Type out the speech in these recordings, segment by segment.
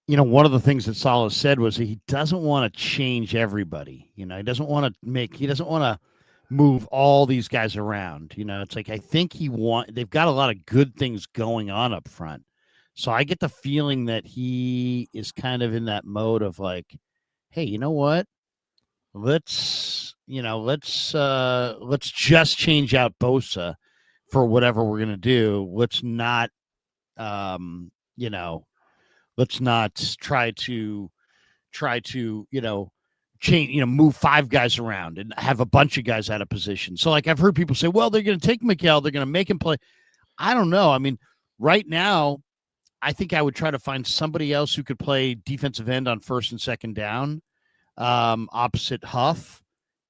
one of the things that Saleh said was that he doesn't want to change everybody. He doesn't want to move all these guys around. It's like I think they've got a lot of good things going on up front. So I get the feeling that he is kind of in that mode of like, hey, you know what? Let's just change out Bosa for whatever we're gonna do. Um, you know, let's not try to change, move five guys around and have a bunch of guys out of position. So like I've heard people say, well, they're going to take Mykel, they're going to make him play. I don't know. I mean, right now, I think I would try to find somebody else who could play defensive end on first and second down, opposite Huff,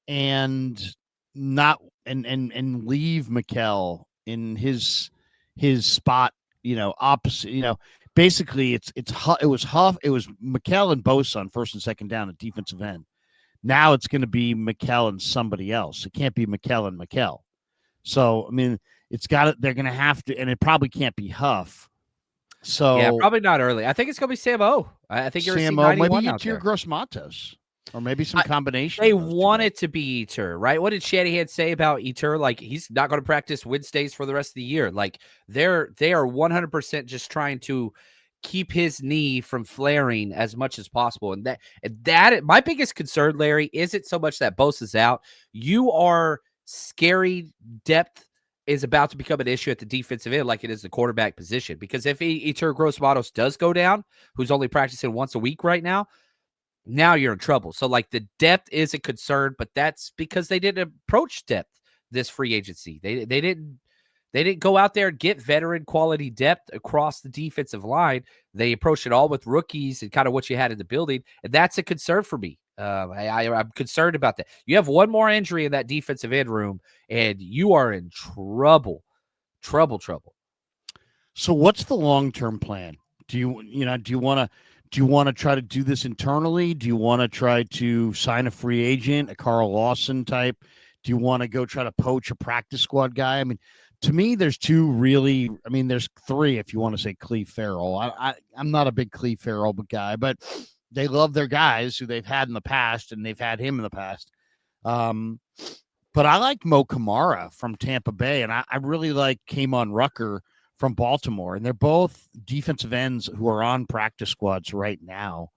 and not and leave Mykel in his spot. Opposite. Basically, it was Huff, it was Mykel and Bosa on first and second down at defensive end. Now it's going to be Mykel and somebody else. It can't be Mykel and Mykel. So I mean, they're going to have to, and it probably can't be Huff. Yeah, So probably not early. I think it's going to be Sam O. I think you're going to see Sam O, maybe 91 out Yetur there. Gross-Matos, or maybe some combination. They of those want it to be Yetur, right? What did Shanahan say about Yetur? Like, he's not going to practice Wednesdays for the rest of the year. Like, they are 100% just trying to keep his knee from flaring as much as possible. And that my biggest concern, Larry, isn't so much that Bosa's out. You are scary depth is about to become an issue at the defensive end like it is the quarterback position. Because if Yetur Gross-Matos does go down, who's only practicing once a week right now you're in trouble. So, like, the depth is a concern, but that's because they didn't approach depth this free agency. They didn't go out there and get veteran quality depth across the defensive line. They approached it all with rookies and kind of what you had in the building, and that's a concern for me. I'm concerned about that. You have one more injury in that defensive end room, and you are in trouble. Trouble. So, what's the long-term plan? Do you want to try to do this internally? Do you want to try to sign a free agent, a Carl Lawson type? Do you want to go try to poach a practice squad guy? I mean, to me, there's there's three if you want to say Cleve Farrell. I'm not a big Cleve Farrell guy, but they love their guys who they've had in the past, and they've had him in the past. But I like Mo Kamara from Tampa Bay, and I really like Kamon Rucker from Baltimore, and they're both defensive ends who are on practice squads right now.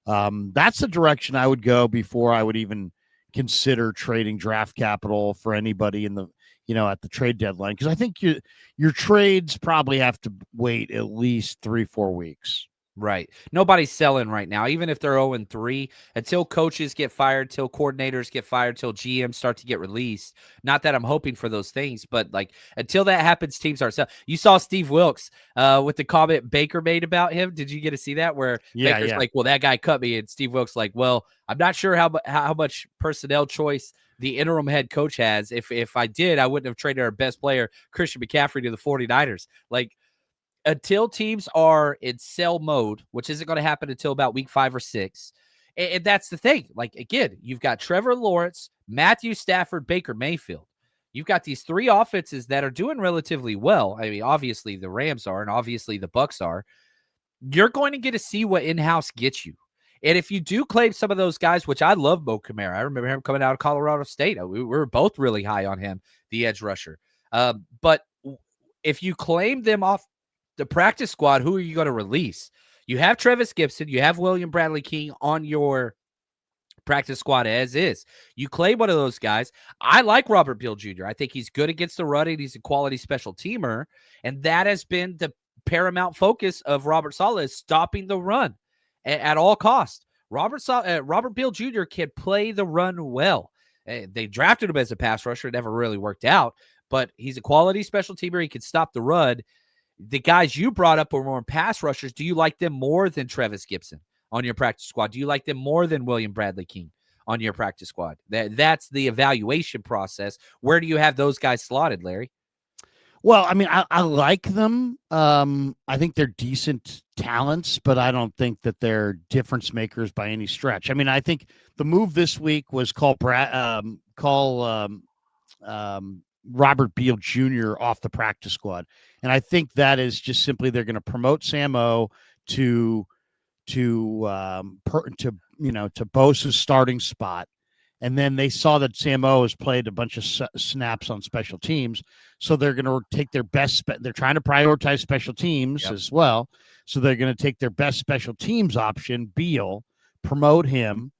That's the direction I would go before I would even consider trading draft capital for anybody in the at the trade deadline, because I think your trades probably have to wait at least 3-4 weeks. Right. Nobody's selling right now, even if they're 0-3, until coaches get fired, till coordinators get fired, till GMs start to get released. Not that I'm hoping for those things, but like until that happens, teams are selling. You saw Steve Wilkes with the comment Baker made about him. Did you get to see that? Where Baker's like, well, that guy cut me. And Steve Wilkes like, well, I'm not sure how much personnel choice the interim head coach has. If I did, I wouldn't have traded our best player, Christian McCaffrey, to the 49ers. Like, until teams are in sell mode, which isn't going to happen until about week 5 or 6. And that's the thing. Like, again, you've got Trevor Lawrence, Matthew Stafford, Baker Mayfield. You've got these three offenses that are doing relatively well. I mean, obviously the Rams are, and obviously the Bucks are. You're going to get to see what in-house gets you. And if you do claim some of those guys, which I love Mo Kamara. I remember him coming out of Colorado State. We were both really high on him, the edge rusher. But if you claim them off the practice squad, who are you going to release? You have Travis Gibson. You have William Bradley King on your practice squad as is. You claim one of those guys. I like Robert Beal Jr. I think he's good against the run, and he's a quality special teamer. And that has been the paramount focus of Robert Saleh, is stopping the run at all costs. Robert Beal Jr. can play the run well. They drafted him as a pass rusher. It never really worked out, but he's a quality special teamer. He can stop the run. The guys you brought up were more pass rushers. Do you like them more than Travis Gibson on your practice squad? Do you like them more than William Bradley King on your practice squad? That's the evaluation process. Where do you have those guys slotted, Larry? Well, I mean, I like them. I think they're decent talents, but I don't think that they're difference makers by any stretch. I mean, I think the move this week was call Robert Beal Jr. off the practice squad. And I think that is just simply they're going to promote Sam O to to Bosa's starting spot, and then they saw that Sam O has played a bunch of snaps on special teams, so they're going to take their best. They're trying to prioritize special teams as well, so they're going to take their best special teams option, Beal, promote him,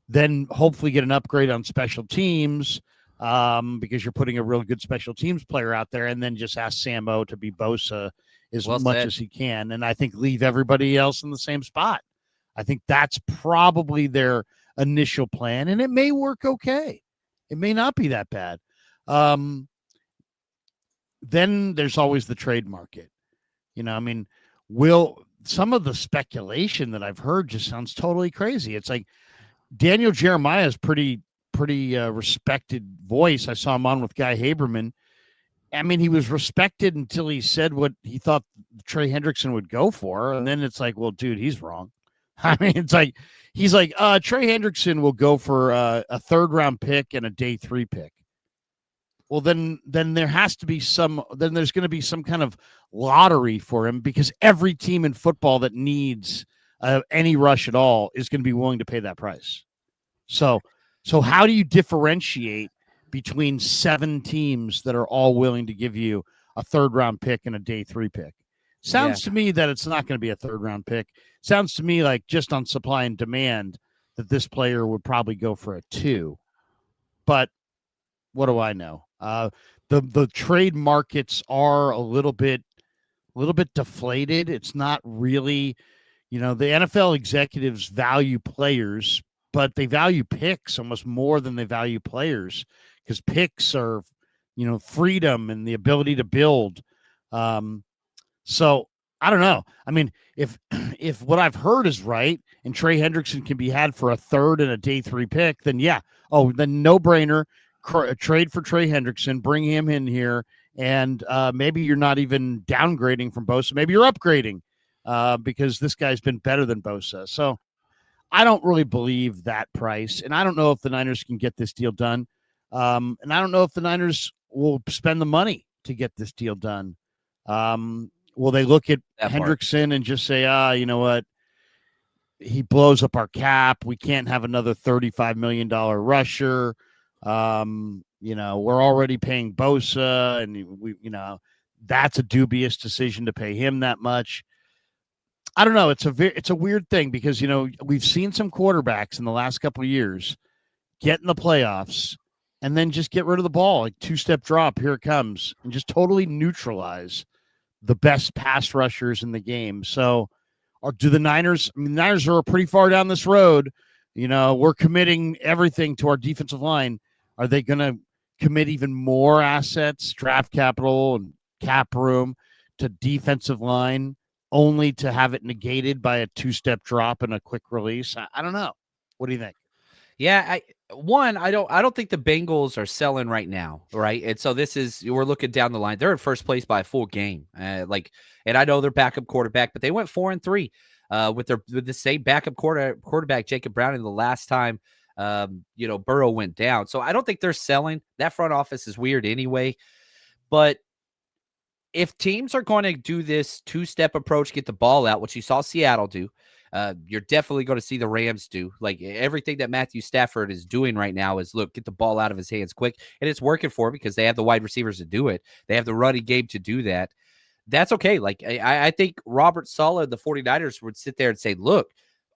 then hopefully get an upgrade on special teams because you're putting a real good special teams player out there, and then just ask Sam O to be Bosa as much as he can, and I think leave everybody else in the same spot. I think that's probably their initial plan, and it may work okay. It may not be that bad. Then there's always the trade market. I mean, some of the speculation that I've heard just sounds totally crazy. It's like Daniel Jeremiah is pretty respected voice. I saw him on with Guy Haberman. I mean, he was respected until he said what he thought Trey Hendrickson would go for, and then it's like, well, dude, he's wrong. I mean, it's like he's like Trey Hendrickson will go for a 3rd round pick and a day 3 pick. Well, then there has to be there's going to be some kind of lottery for him, because every team in football that needs any rush at all is going to be willing to pay that price. So how do you differentiate between 7 teams that are all willing to give you a 3rd round pick and a day 3 pick? Sounds to me that it's not going to be a 3rd round pick. Sounds to me like, just on supply and demand, that this player would probably go for a 2. But what do I know? The trade markets are a little bit deflated. It's not really, the NFL executives value players, but they value picks almost more than they value players, because picks are, freedom and the ability to build. So I don't know. I mean, if what I've heard is right, and Trey Hendrickson can be had for a 3rd and a day 3 pick, then yeah. Oh, then no brainer. Trade for Trey Hendrickson, bring him in here, and maybe you're not even downgrading from Bosa. Maybe you're upgrading because this guy's been better than Bosa. So I don't really believe that price, and I don't know if the Niners can get this deal done. And I don't know if the Niners will spend the money to get this deal done. Will they look at Hendrickson and just say, you know what? He blows up our cap. We can't have another $35 million rusher. We're already paying Bosa, and that's a dubious decision to pay him that much. I don't know. It's a weird thing, because we've seen some quarterbacks in the last couple of years get in the playoffs and then just get rid of the ball, like 2-step drop, here it comes, and just totally neutralize the best pass rushers in the game. So, or do the Niners? I mean, the Niners are pretty far down this road. We're committing everything to our defensive line. Are they going to commit even more assets, draft capital, and cap room to defensive line, only to have it negated by a 2-step drop and a quick release? I don't know. What do you think? Yeah, I don't think the Bengals are selling right now, right? And so we're looking down the line. They're in first place by a full game. And I know they're backup quarterback, but they went 4-3 with the same backup quarterback, Jacob Browning, the last time Burrow went down. So I don't think they're selling. That front office is weird anyway. But if teams are going to do this 2-step approach, get the ball out, which you saw Seattle do, you're definitely going to see the Rams do. Like, everything that Matthew Stafford is doing right now is, look, get the ball out of his hands quick. And it's working for him because they have the wide receivers to do it. They have the running game to do that. That's okay. Like, I think Robert Saleh, the 49ers, would sit there and say, look,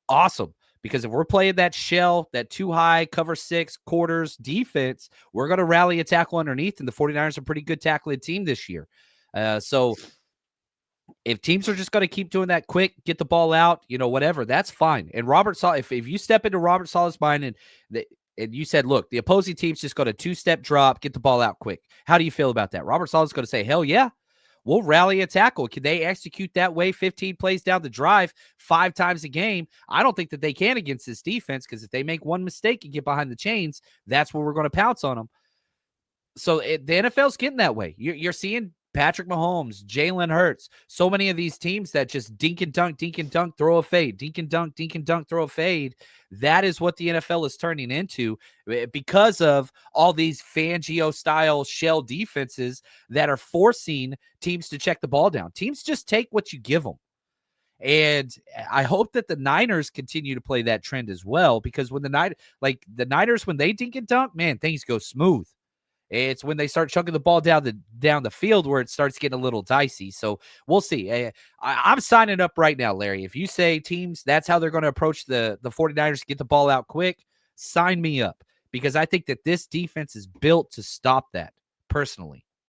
awesome. Because if we're playing that shell, that too high, cover 6 quarters defense, we're going to rally a tackle underneath. And the 49ers are a pretty good tackling team this year. So if teams are just going to keep doing that quick, get the ball out, whatever, that's fine. And Robert Saleh, if you step into Robert Saleh's mind and you said, look, the opposing team's just got a 2-step drop, get the ball out quick. How do you feel about that? Robert Saleh's going to say, hell yeah, we'll rally a tackle. Can they execute that way 15 plays down the drive 5 times a game? I don't think that they can against this defense, because if they make one mistake and get behind the chains, that's where we're going to pounce on them. So the NFL's getting that way. You're seeing Patrick Mahomes, Jalen Hurts, so many of these teams that just dink and dunk, throw a fade, dink and dunk, throw a fade. That is what the NFL is turning into, because of all these Fangio-style shell defenses that are forcing teams to check the ball down. Teams just take what you give them. And I hope that the Niners continue to play that trend as well, because when the Niners, when they dink and dunk, man, things go smooth. It's when they start chunking the ball down the field where it starts getting a little dicey. So we'll see. I'm signing up right now, Larry. If you say teams, that's how they're going to approach the 49ers, get the ball out quick, sign me up, because I think that this defense is built to stop that personally.